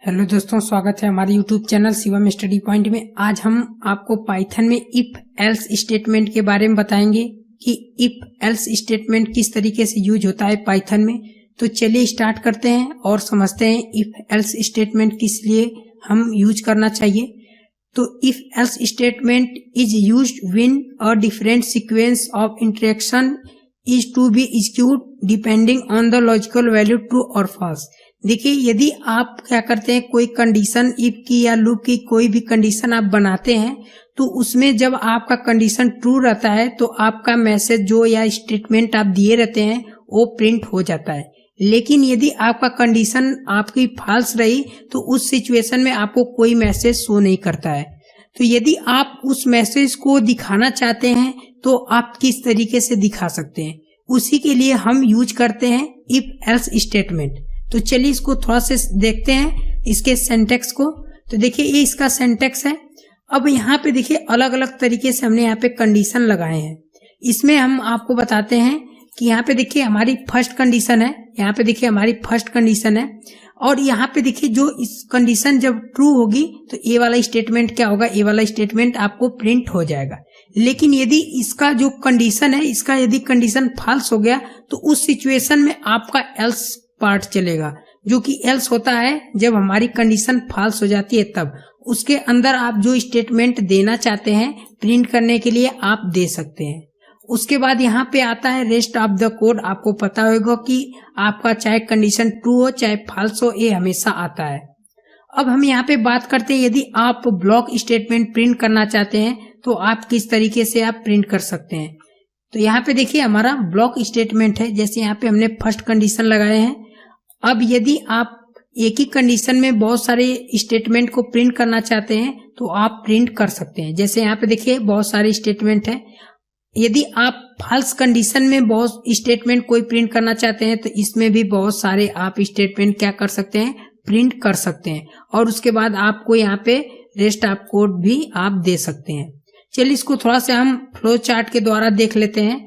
Hello दोस्तों, स्वागत है हमारे YouTube channel Shivam study point में। आज हम आपको पाइथन में इफ एल्स स्टेटमेंट के बारे में बताएंगे कि इफ एल्स स्टेटमेंट किस तरीके से यूज होता है पाइथन में। तो चलिए स्टार्ट करते हैं और समझते हैं इफ एल्स स्टेटमेंट किस लिए हम यूज करना चाहिए। तो if else statement is used when a different sequence of interaction is to be execute depending on the logical value true और फॉल्स। देखिए, यदि आप क्या करते हैं, कोई कंडीशन इफ की या लूप की कोई भी कंडीशन आप बनाते हैं, तो उसमें जब आपका कंडीशन ट्रू रहता है तो आपका मैसेज जो या स्टेटमेंट आप दिए रहते हैं वो प्रिंट हो जाता है। लेकिन यदि आपका कंडीशन आपकी फॉल्स रही तो उस सिचुएशन में आपको कोई मैसेज शो नहीं करता है। तो यदि आप उस मैसेज को दिखाना चाहते हैं तो आप किस तरीके से दिखा सकते हैं, उसी के लिए हम यूज करते हैं इफ एल्स स्टेटमेंट। तो चलिए इसको थोड़ा से देखते हैं, इसके सिंटैक्स को। तो देखिए, ये इसका सिंटैक्स है। अब यहाँ पे देखिए अलग अलग तरीके से हमने यहाँ पे कंडीशन लगाए हैं। इसमें हम आपको बताते हैं कि यहाँ पे देखिए हमारी फर्स्ट कंडीशन है, यहाँ पे देखिए हमारी फर्स्ट कंडीशन है, और यहाँ पे देखिए जो इस कंडीशन जब ट्रू होगी तो ये वाला स्टेटमेंट क्या होगा, ये वाला स्टेटमेंट आपको प्रिंट हो जाएगा। लेकिन यदि इसका जो कंडीशन है, इसका यदि कंडीशन फॉल्स हो गया तो उस सिचुएशन में आपका एल्स पार्ट चलेगा, जो कि एल्स होता है जब हमारी कंडीशन फॉल्स हो जाती है तब। उसके अंदर आप जो स्टेटमेंट देना चाहते हैं प्रिंट करने के लिए आप दे सकते हैं। उसके बाद यहाँ पे आता है रेस्ट ऑफ द कोड। आपको पता होगा कि आपका चाहे कंडीशन ट्रू हो चाहे फॉल्स हो, ये हमेशा आता है। अब हम यहाँ पे बात करते हैं, यदि आप ब्लॉक स्टेटमेंट प्रिंट करना चाहते हैं तो आप किस तरीके से आप प्रिंट कर सकते हैं। तो यहाँ पे देखिए हमारा ब्लॉक स्टेटमेंट है, जैसे यहाँ पे हमने फर्स्ट कंडीशन लगाए हैं। अब यदि आप एक ही कंडीशन में बहुत सारे स्टेटमेंट को प्रिंट करना चाहते हैं तो आप प्रिंट कर सकते हैं। जैसे यहाँ पे देखिए बहुत सारे स्टेटमेंट है। यदि आप फॉल्स कंडीशन में बहुत स्टेटमेंट कोई प्रिंट करना चाहते हैं तो इसमें भी बहुत सारे आप स्टेटमेंट क्या कर सकते हैं, प्रिंट कर सकते हैं। और उसके बाद आपको यहाँ पे रेस्ट ऑफ कोड भी आप दे सकते हैं। चलिए इसको थोड़ा सा हम फ्लो चार्ट के द्वारा देख लेते हैं।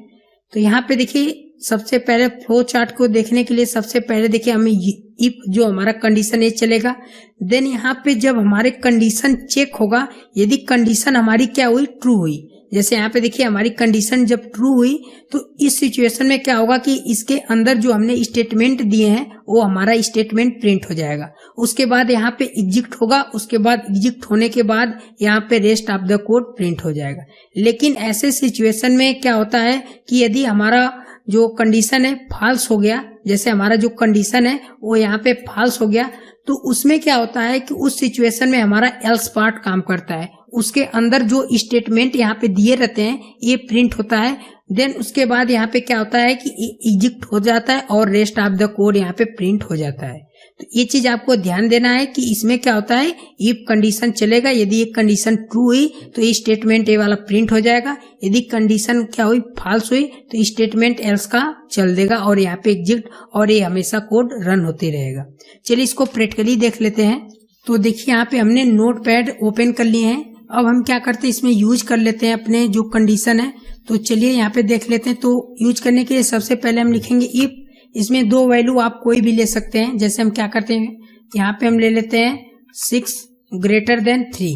तो यहाँ पे देखिए सबसे पहले फ्लो चार्ट को देखने के लिए सबसे पहले देखिए हमें इफ जो हमारा कंडीशन ये चलेगा। देन यहाँ पे जब हमारे कंडीशन चेक होगा, यदि कंडीशन हमारी क्या हुई, ट्रू हुई। जैसे यहाँ पे देखिए हमारी कंडीशन जब ट्रू हुई तो इस सिचुएशन में क्या होगा कि इसके अंदर जो हमने स्टेटमेंट दिए हैं वो हमारा स्टेटमेंट प्रिंट हो जाएगा। उसके बाद यहाँ पे एग्जीक्यूट होगा, उसके बाद एग्जीक्यूट होने के बाद यहाँ पे rest of the code print हो जाएगा। लेकिन ऐसे सिचुएशन में क्या होता है कि यदि हमारा जो कंडीशन है फॉल्स हो गया, जैसे हमारा जो कंडीशन है वो यहाँ पे फॉल्स हो गया, तो उसमें क्या होता है कि उस सिचुएशन में हमारा एल्स पार्ट काम करता है। उसके अंदर जो स्टेटमेंट यहाँ पे दिए रहते हैं ये प्रिंट होता है। देन उसके बाद यहाँ पे क्या होता है कि एग्जीक्यूट हो जाता है और रेस्ट ऑफ द कोड यहाँ पे प्रिंट हो जाता है। तो ये चीज आपको ध्यान देना है कि इसमें क्या होता है, इफ कंडीशन चलेगा, यदि ये कंडीशन ट्रू हुई तो ये स्टेटमेंट ये वाला प्रिंट हो जाएगा। यदि कंडीशन क्या हुई, फॉल्स हुई, तो स्टेटमेंट एल्स का चल देगा और यहाँ पे एग्जीक्यूट, और ये हमेशा कोड रन होते रहेगा। चलिए इसको प्रैक्टिकली देख लेते हैं। तो देखिए यहाँ पे हमने नोटपैड ओपन कर लिए हैं। अब हम क्या करते हैं, इसमें यूज कर लेते हैं अपने जो कंडीशन है। तो चलिए यहाँ पे देख लेते हैं। तो यूज करने के लिए सबसे पहले हम लिखेंगे इफ। इसमें दो वैल्यू आप कोई भी ले सकते हैं। जैसे हम क्या करते हैं, यहाँ पे हम ले लेते हैं 6 ग्रेटर देन 3।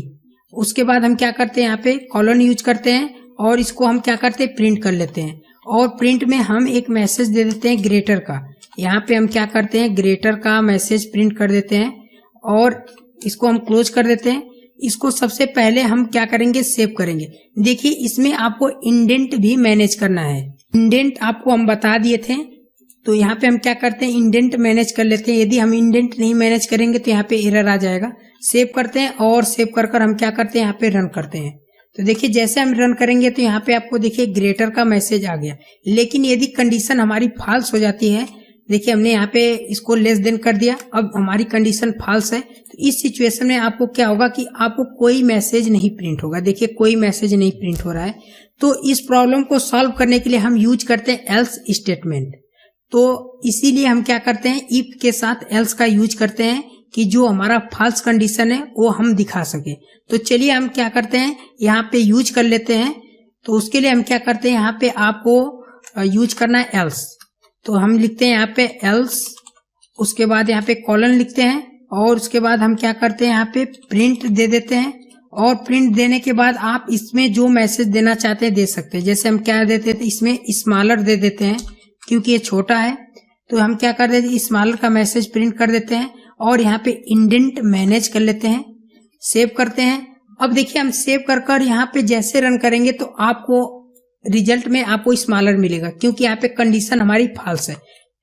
उसके बाद हम क्या करते हैं, यहाँ पे कॉलन यूज करते हैं और इसको हम क्या करते हैं, प्रिंट कर लेते हैं। और प्रिंट में हम एक मैसेज दे देते हैं ग्रेटर का। यहाँ पे हम क्या करते हैं, ग्रेटर का मैसेज प्रिंट कर देते हैं और इसको हम क्लोज कर देते हैं। इसको सबसे पहले हम क्या करेंगे, सेव करेंगे। देखिए इसमें आपको इंडेंट भी मैनेज करना है। इंडेंट आपको हम बता दिए थे, तो यहाँ पे हम क्या करते हैं, इंडेंट मैनेज कर लेते हैं। यदि हम इंडेंट नहीं मैनेज करेंगे तो यहाँ पे एरर आ जाएगा। सेव करते हैं और सेव कर हम क्या करते हैं, यहाँ पे रन करते हैं। तो देखिए जैसे हम रन करेंगे तो यहाँ पे आपको देखिए ग्रेटर का मैसेज आ गया। लेकिन यदि कंडीशन हमारी फॉल्स हो जाती है, देखिए हमने यहाँ पे इसको लेस देन कर दिया, अब हमारी कंडीशन फॉल्स है, तो इस सिचुएशन में आपको क्या होगा कि आपको कोई मैसेज नहीं प्रिंट होगा। देखिए कोई मैसेज नहीं प्रिंट हो रहा है। तो इस प्रॉब्लम को सॉल्व करने के लिए हम यूज करते हैं एल्स स्टेटमेंट। तो इसीलिए हम क्या करते हैं, इफ के साथ एल्स का यूज करते हैं कि जो हमारा फॉल्स कंडीशन है वो हम दिखा सके। तो चलिए हम क्या करते हैं, यहाँ पे यूज कर लेते हैं। तो उसके लिए हम क्या करते हैं, यहाँ पे आपको यूज करना है एल्स। तो हम लिखते हैं यहाँ पे एल्स, उसके बाद यहाँ पे कॉलन लिखते हैं और उसके बाद हम क्या करते हैं, यहाँ पे प्रिंट दे देते हैं। और प्रिंट देने के बाद आप इसमें जो मैसेज देना चाहते हैं दे सकते हैं। जैसे हम क्या देते थे, इसमें स्मॉलर दे देते हैं क्योंकि ये छोटा है, तो हम क्या कर देते हैं, स्मॉलर का मैसेज प्रिंट कर देते हैं। और यहाँ पे इंडेंट मैनेज कर लेते हैं, सेव करते हैं। अब देखिए हम सेव कर यहाँ पे जैसे रन करेंगे तो आपको रिजल्ट में आपको स्मॉलर मिलेगा, क्योंकि यहाँ पे कंडीशन हमारी फॉल्स है।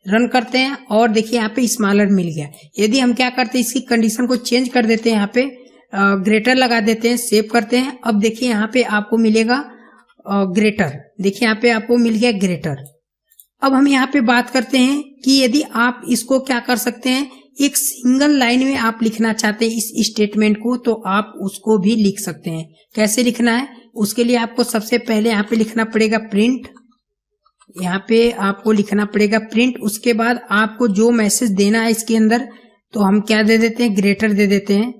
रन करते हैं और देखिए यहाँ पे स्मॉलर मिल गया। यदि हम क्या करते हैं, इसकी कंडीशन को चेंज कर देते हैं, यहाँ पे ग्रेटर लगा देते हैं, सेव करते हैं। अब देखिए यहाँ पे आपको मिलेगा ग्रेटर, देखिए यहाँ पे आपको मिल गया ग्रेटर। अब हम यहाँ पे बात करते हैं कि यदि आप इसको क्या कर सकते हैं, एक सिंगल लाइन में आप लिखना चाहते हैं इस स्टेटमेंट को, तो आप उसको भी लिख सकते हैं। कैसे लिखना है, उसके लिए आपको सबसे पहले यहाँ पे लिखना पड़ेगा प्रिंट, यहाँ पे आपको लिखना पड़ेगा प्रिंट। उसके बाद आपको जो मैसेज देना है इसके अंदर, तो हम क्या दे देते हैं, ग्रेटर दे देते हैं।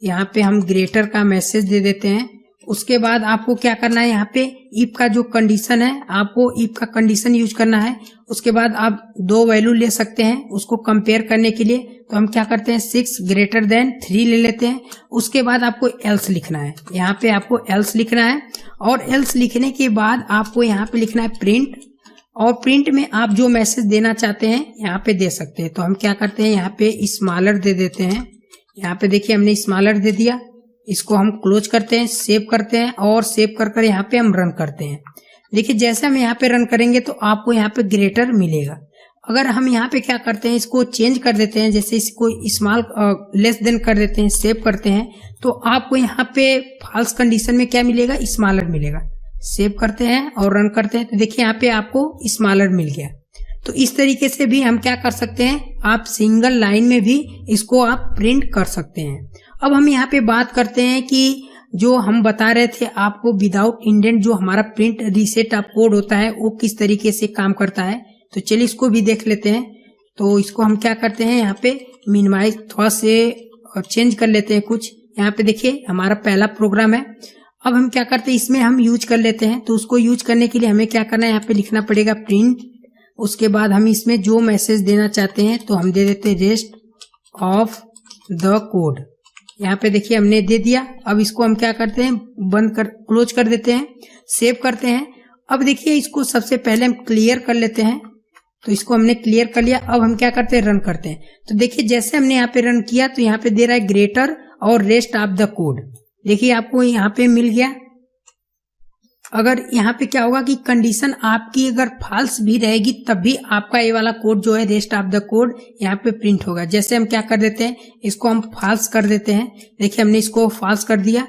यहाँ पे हम ग्रेटर का मैसेज दे देते हैं। उसके बाद आपको क्या करना है, यहाँ पे इफ का जो कंडीशन है, आपको इफ का कंडीशन यूज करना है। उसके बाद आप दो वैल्यू ले सकते हैं उसको कंपेयर करने के लिए। तो हम क्या करते हैं, 6 ग्रेटर देन 3 ले लेते हैं। उसके बाद आपको एल्स लिखना है, यहाँ पे आपको एल्स लिखना है। और एल्स लिखने के बाद आपको यहाँ पे लिखना है प्रिंट, और प्रिंट में आप जो मैसेज देना चाहते हैं यहाँ पे दे सकते हैं। तो हम क्या करते हैं, यहाँ पे स्मॉलर दे देते हैं। यहाँ पे देखिए हमने स्मॉलर दे दिया, इसको हम क्लोज करते हैं, सेव करते हैं। और सेव कर यहाँ पे हम रन करते हैं। देखिए जैसे हम यहाँ पे रन करेंगे तो आपको यहाँ पे ग्रेटर मिलेगा। अगर हम यहाँ पे क्या करते हैं, इसको चेंज कर देते हैं, जैसे इसको स्मॉल लेस देन कर देते हैं, सेव करते हैं, तो आपको यहाँ पे फॉल्स कंडीशन में क्या मिलेगा, स्मॉलर मिलेगा। सेव करते हैं और रन करते हैं, तो देखिए यहाँ पे आपको स्मॉलर मिल गया। तो इस तरीके से भी हम क्या कर सकते हैं, आप सिंगल लाइन में भी इसको आप प्रिंट कर सकते हैं। अब हम यहाँ पे बात करते हैं कि जो हम बता रहे थे आपको विदाउट इंडेंट जो हमारा प्रिंट रीसेट ऑफ कोड होता है वो किस तरीके से काम करता है। तो चलिए इसको भी देख लेते हैं। तो इसको हम क्या करते हैं, यहाँ पे मिनिमाइज थोड़ा से चेंज कर लेते हैं कुछ। यहाँ पे देखिए हमारा पहला प्रोग्राम है। अब हम क्या करते हैं, इसमें हम यूज कर लेते हैं। तो उसको यूज करने के लिए हमें क्या करना है, यहाँ पे लिखना पड़ेगा प्रिंट। उसके बाद हम इसमें जो मैसेज देना चाहते हैं तो हम दे देते हैं रेस्ट ऑफ द कोड। यहाँ पे देखिए हमने दे दिया। अब इसको हम क्या करते हैं, क्लोज कर देते हैं, सेव करते हैं। अब देखिए इसको सबसे पहले हम क्लियर कर लेते हैं। तो इसको हमने क्लियर कर लिया। अब हम क्या करते हैं, रन करते हैं। तो देखिए जैसे हमने यहाँ पे रन किया तो यहाँ पे दे रहा है ग्रेटर और रेस्ट ऑफ द कोड। देखिए आपको यहाँ पे मिल गया। अगर यहाँ पे क्या होगा कि कंडीशन आपकी अगर फॉल्स भी रहेगी तब भी आपका ये वाला कोड जो है रेस्ट ऑफ द कोड यहाँ पे प्रिंट होगा। जैसे हम क्या कर देते हैं, इसको हम फॉल्स कर देते हैं। देखिए हमने इसको फॉल्स कर दिया।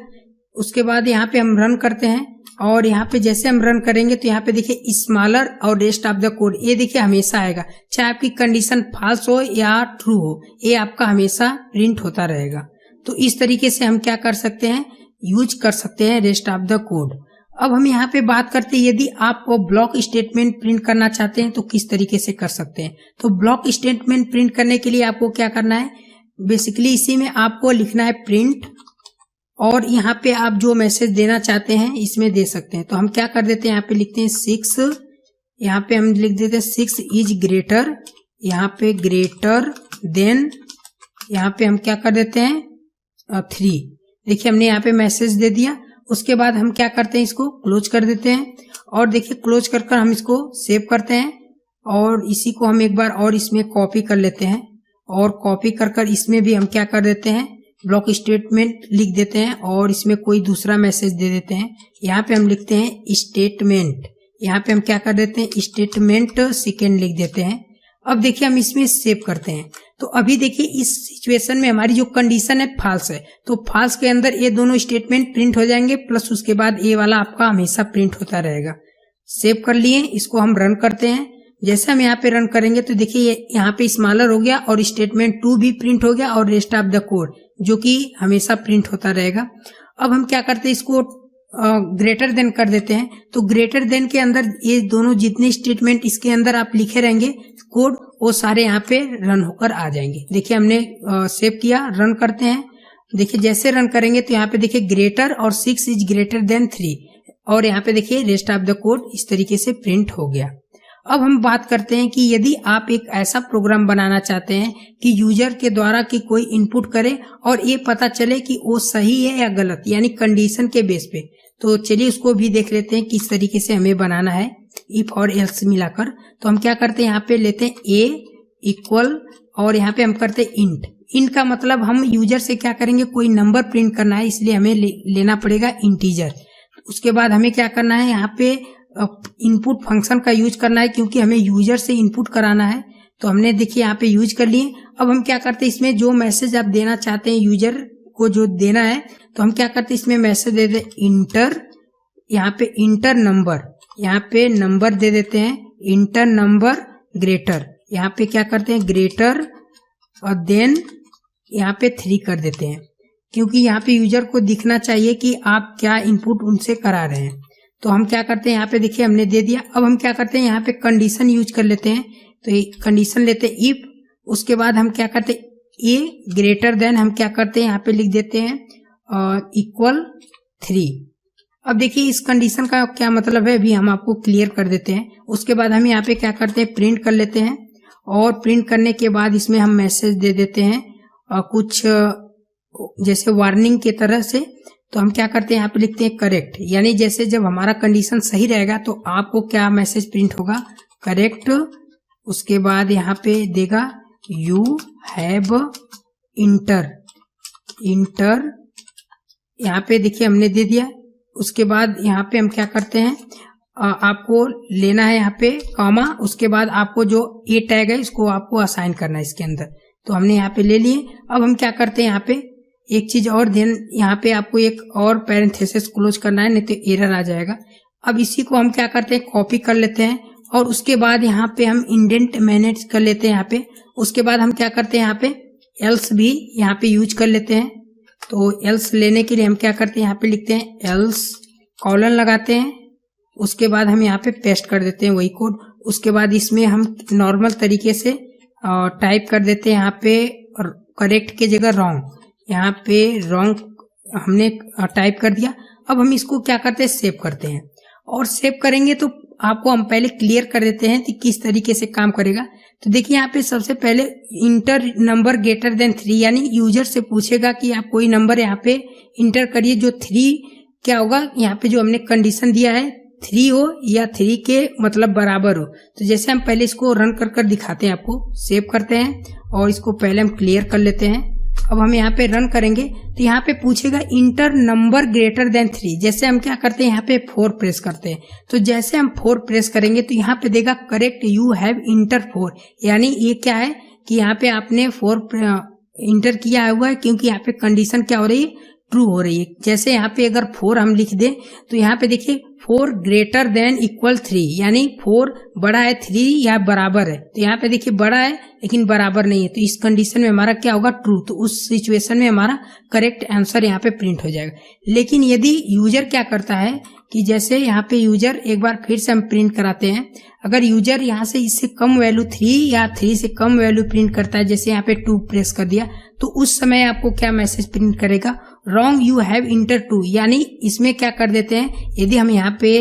उसके बाद यहाँ पे हम रन करते हैं और यहाँ पे जैसे हम रन करेंगे तो यहाँ पे देखिए स्मॉलर और रेस्ट ऑफ द कोड, ये देखिए हमेशा आएगा, चाहे आपकी कंडीशन फॉल्स हो या ट्रू हो, ये आपका हमेशा प्रिंट होता रहेगा। तो इस तरीके से हम क्या कर सकते हैं, यूज कर सकते हैं रेस्ट ऑफ द कोड। अब हम यहाँ पे बात करते हैं यदि आप ब्लॉक स्टेटमेंट प्रिंट करना चाहते हैं तो किस तरीके से कर सकते हैं। तो ब्लॉक स्टेटमेंट प्रिंट करने के लिए आपको क्या करना है, बेसिकली इसी में आपको लिखना है प्रिंट, और यहाँ पे आप जो मैसेज देना चाहते हैं इसमें दे सकते हैं। तो हम क्या कर देते हैं, यहाँ पे लिखते हैं 6, यहाँ पे हम लिख देते हैं 6 इज ग्रेटर, यहाँ पे ग्रेटर देन, यहाँ पे हम क्या कर देते हैं 3। देखिए हमने यहाँ पे मैसेज दे दिया। उसके बाद हम क्या करते हैं, इसको क्लोज कर देते हैं। और देखिए क्लोज कर हम इसको सेव करते हैं और इसी को हम एक बार और इसमें कॉपी कर लेते हैं। और कॉपी कर इसमें भी हम क्या कर देते हैं, ब्लॉक स्टेटमेंट लिख देते हैं और इसमें कोई दूसरा मैसेज दे देते हैं। यहाँ पे हम लिखते हैं स्टेटमेंट, यहाँ पे हम क्या कर देते हैं, स्टेटमेंट सेकेंड लिख देते हैं। अब देखिए हम इसमें सेव करते हैं। तो अभी देखिए इस सिचुएशन में हमारी जो कंडीशन है फॉल्स है, तो फॉल्स के अंदर ये दोनों स्टेटमेंट प्रिंट हो जाएंगे, प्लस उसके बाद ये वाला आपका हमेशा प्रिंट होता रहेगा। सेव कर लिए, इसको हम रन करते हैं। जैसे हम यहाँ पे रन करेंगे तो देखिए यहाँ पे स्मॉलर हो गया और स्टेटमेंट 2 भी प्रिंट हो गया और रेस्ट ऑफ द कोड जो कि हमेशा प्रिंट होता रहेगा। अब हम क्या करते हैं, इसको ग्रेटर देन कर देते हैं। तो ग्रेटर देन के अंदर ये दोनों जितने स्टेटमेंट इसके अंदर आप लिखे रहेंगे कोड, वो सारे यहाँ पे रन होकर आ जाएंगे। देखिए हमने सेव किया, रन करते हैं। देखिए जैसे रन करेंगे तो यहाँ पे देखिए ग्रेटर और 6 इज ग्रेटर देन 3, और यहाँ पे देखिए रेस्ट ऑफ द कोड इस तरीके से प्रिंट हो गया। अब हम बात करते हैं कि यदि आप एक ऐसा प्रोग्राम बनाना चाहते हैं कि यूजर के द्वारा कि कोई इनपुट करे और ये पता चले कि वो सही है या गलत, यानी कंडीशन के बेस पे, तो चलिए उसको भी देख लेते हैं किस तरीके से हमें बनाना है इफ और एल्स मिलाकर। तो हम क्या करते हैं, यहाँ पे लेते हैं ए इक्वल और यहाँ पे हम करते हैं इंट। इंट का मतलब हम यूजर से क्या करेंगे, कोई नंबर प्रिंट करना है, इसलिए हमें लेना पड़ेगा इंटीजर। उसके बाद हमें क्या करना है, यहाँ पे इनपुट फंक्शन का यूज करना है क्योंकि हमें यूजर से इनपुट कराना है। तो हमने देखिए यहाँ पे यूज कर लिए। अब हम क्या करते हैं, इसमें जो मैसेज आप देना चाहते हैं यूजर को जो देना है, तो हम क्या करते हैं इसमें मैसेज दे दे इंटर, यहाँ पे इंटर नंबर, यहाँ पे नंबर दे देते हैं, इंटर नंबर ग्रेटर, यहाँ पे क्या करते हैं ग्रेटर और देन यहाँ पे 3 कर देते हैं क्योंकि यहाँ पे यूजर को दिखना चाहिए कि आप क्या इनपुट उनसे करा रहे हैं। तो हम क्या करते हैं, यहाँ पे देखिए हमने दे दिया। अब हम क्या करते हैं, यहाँ पे कंडीशन यूज कर लेते हैं। तो ये कंडीशन लेते हैं इफ, उसके बाद हम क्या करते हैं ए ग्रेटर देन हम क्या करते हैं यहाँ पे लिख देते हैं इक्वल 3। अब देखिए इस कंडीशन का क्या मतलब है अभी हम आपको क्लियर कर देते हैं। उसके बाद हम यहाँ पे क्या करते हैं प्रिंट कर लेते हैं और प्रिंट करने के बाद इसमें हम मैसेज दे देते हैं कुछ जैसे वार्निंग के तरह से। तो हम क्या करते हैं यहाँ पे लिखते हैं करेक्ट, यानी जैसे जब हमारा कंडीशन सही रहेगा तो आपको क्या मैसेज प्रिंट होगा, करेक्ट। उसके बाद यहाँ पे देगा यू हैव इंटर, यहाँ पे देखिए हमने दे दिया। उसके बाद यहाँ पे हम क्या करते हैं, आपको लेना है यहाँ पे कॉमा, उसके बाद आपको जो ए टैग है इसको आपको असाइन करना है इसके अंदर। तो हमने यहाँ पे ले लिए। अब हम क्या करते हैं यहाँ पे एक चीज और ध्यान, यहाँ पे आपको एक और पैरेंथेसिस क्लोज करना है, नहीं तो एरर आ जाएगा। अब इसी को हम क्या करते हैं कॉपी कर लेते हैं और उसके बाद यहाँ पे हम इंडेंट मैनेज कर लेते हैं यहाँ पे। उसके बाद हम क्या करते हैं यहाँ पे एल्स भी यहाँ पे यूज कर लेते हैं। तो एल्स लेने के लिए हम क्या करते हैं यहाँ पे लिखते हैं एल्स कॉलन लगाते हैं, उसके बाद हम यहाँ पे पेस्ट कर देते हैं वही कोड। उसके बाद इसमें हम नॉर्मल तरीके से टाइप कर देते हैं यहाँ पे करेक्ट के जगह रॉन्ग, यहाँ पे रॉन्ग हमने टाइप कर दिया। अब हम इसको क्या करते हैं सेव करते हैं और सेव करेंगे तो आपको हम पहले क्लियर कर देते हैं कि किस तरीके से काम करेगा। तो देखिए यहाँ पे सबसे पहले इंटर नंबर ग्रेटर देन 3, यानी यूजर से पूछेगा कि आप कोई नंबर यहाँ पे इंटर करिए जो 3 क्या होगा, यहाँ पे जो हमने कंडीशन दिया है 3 हो या 3 के मतलब बराबर हो। तो जैसे हम पहले इसको रन कर दिखाते हैं, आपको सेव करते हैं और इसको पहले हम क्लियर कर लेते हैं। अब हम यहाँ पे रन करेंगे तो यहाँ पे पूछेगा इंटर नंबर ग्रेटर देन 3। जैसे हम क्या करते हैं यहाँ पे 4 प्रेस करते हैं, तो जैसे हम 4 प्रेस करेंगे तो यहाँ पे देगा करेक्ट यू हैव इंटर 4, यानी ये क्या है कि यहाँ पे आपने 4 इंटर किया हुआ है क्योंकि यहाँ पे कंडीशन क्या हो रही है, ट्रू हो रही है। जैसे यहाँ पे अगर 4 हम लिख दें तो यहाँ पे देखिए 4 ग्रेटर देन इक्वल 3, यानी 4 बड़ा है 3 या बराबर है। तो यहाँ पे देखिए बड़ा है लेकिन बराबर नहीं है, तो इस कंडीशन में हमारा क्या होगा ट्रू। तो उस सिचुएशन में हमारा करेक्ट आंसर यहाँ पे प्रिंट हो जाएगा। लेकिन यदि यूजर क्या करता है कि जैसे यहाँ पे यूजर एक बार फिर से हम प्रिंट कराते हैं, अगर यूजर यहाँ से इससे कम वैल्यू 3 या 3 से कम वैल्यू प्रिंट करता है, जैसे यहाँ पे 2 प्रेस कर दिया, तो उस समय आपको क्या मैसेज प्रिंट करेगा, रॉन्ग यू हैव इंटर 2। यानी इसमें क्या कर देते हैं, यदि हम यहाँ पे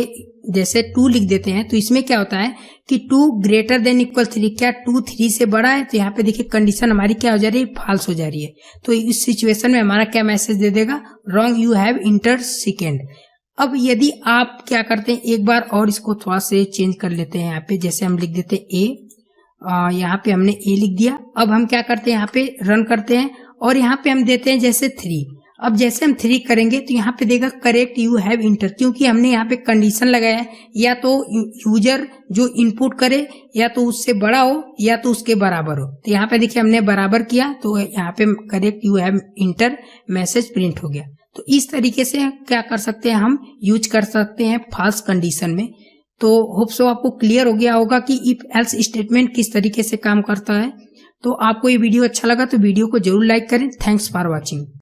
जैसे 2 लिख देते हैं तो इसमें क्या होता है कि 2 ग्रेटर देन इक्वल 3, क्या 2 3 से बड़ा है, तो यहाँ पे देखिए कंडीशन हमारी क्या हो जा रही है, फॉल्स हो जा रही है। तो इस सिचुएशन में हमारा क्या मैसेज दे देगा, wrong you have inter second. अब यदि आप क्या करते हैं एक बार और इसको थोड़ा से चेंज कर लेते हैं, यहाँ पे जैसे हम लिख देते हैं ए, यहाँ पे हमने ए लिख दिया। अब हम क्या करते हैं यहाँ पे रन करते हैं और यहाँ पे हम देते हैं जैसे 3। अब जैसे हम 3 करेंगे तो यहाँ पे देगा करेक्ट यू हैव इंटर, क्योंकि हमने यहाँ पे कंडीशन लगाया है या तो यूजर जो इनपुट करे या तो उससे बड़ा हो या तो उसके बराबर हो। तो यहाँ पे देखिए हमने बराबर किया तो यहाँ पे correct you have inter message print हो गया। तो इस तरीके से क्या कर सकते हैं, हम यूज कर सकते हैं फॉल्स कंडीशन में। तो होप सो आपको क्लियर हो गया होगा कि इफ एल्स स्टेटमेंट किस तरीके से काम करता है। तो आपको ये वीडियो अच्छा लगा तो वीडियो को जरूर लाइक करें। Thanks for watching.